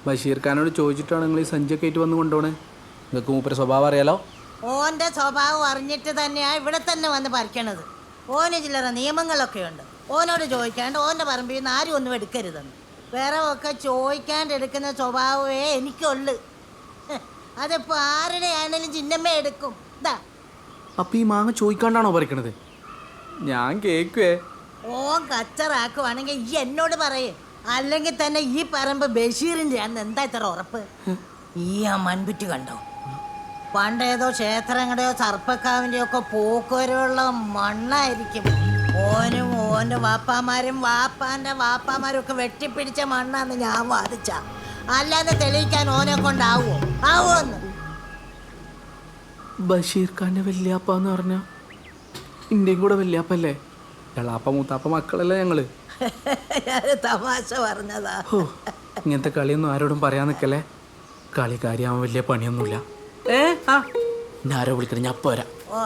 ബഷീർ ഖാനോട് ചോദിച്ചിട്ടാണ് നിങ്ങൾ ഈ സഞ്ചിയൊക്കെ ആയിട്ട് വന്ന് കൊണ്ടുപോണേ. നിങ്ങൾക്ക് മൂപ്പര സ്വഭാവം അറിയാലോ. ഓൻ്റെ സ്വഭാവം അറിഞ്ഞിട്ട് തന്നെയാണ് ഇവിടെ തന്നെ വന്ന് പറിക്കണത്. ഓന് ചില്ലറ നിയമങ്ങളൊക്കെ ഉണ്ട്. ഓനോട് ചോദിക്കാണ്ട് ഓൻ്റെ പറമ്പിൽ നിന്ന് ആരും ഒന്നും എടുക്കരുതെന്ന്. വേറെ ഒക്കെ ചോദിക്കാണ്ട് എടുക്കുന്ന സ്വഭാവമേ എനിക്കുള്ളു. അതിപ്പോൾ ആരുടെ ആണെങ്കിലും ചിന്നമ്മ എടുക്കും. ഇതാ അപ്പം ഈ മാങ്ങ ചോദിക്കാണ്ടാണോ പറിക്കണത്? ഞാൻ കേക്കുവേ. ഓൻ കച്ചറാക്കുവാണെങ്കിൽ ഈ എന്നോട് പറയേ. അല്ലെങ്കിൽ തന്നെ ഈ പറമ്പ് ബഷീറിൻ്റെ ആണെന്ന് എന്താ ഇത്ര ഉറപ്പ്? ഈ ആ മൺപിറ്റ് കണ്ടോ? പണ്ടേതോ ക്ഷേത്രങ്ങളുടെയോ സർപ്പക്കാവിൻ്റെയോ ഒക്കെ പോക്കുവരവുള്ള മണ്ണായിരിക്കും. ഓനും ഓൻ്റെ വാപ്പാമാരും വാപ്പാൻ്റെ വാപ്പാമാരും ഒക്കെ വെട്ടിപ്പിടിച്ച മണ്ണാന്ന് ഞാൻ വാദിച്ച. അല്ലാതെ തെളിയിക്കാൻ ഓനെ കൊണ്ടാവോ? ആവോന്ന്? ബഷീർ ഖാൻ്റെ വല്യാപ്പ എന്ന് പറഞ്ഞാൽ ഇന്ത്യയും കൂടെ വല്യാപ്പല്ലേ? എളാപ്പ മൂത്താപ്പ മക്കളല്ലേ ഞങ്ങള്. തമാശ പറഞ്ഞതാ. ഇങ്ങനത്തെ കളിയൊന്നും ആരോടും പറയാൻ നിൽക്കല്ലേ. കളി കാര്യമാവാൻ വലിയ പണിയൊന്നുമില്ല. ആരോ വിളിക്കണം, ഞാൻ പോരാ. ഓ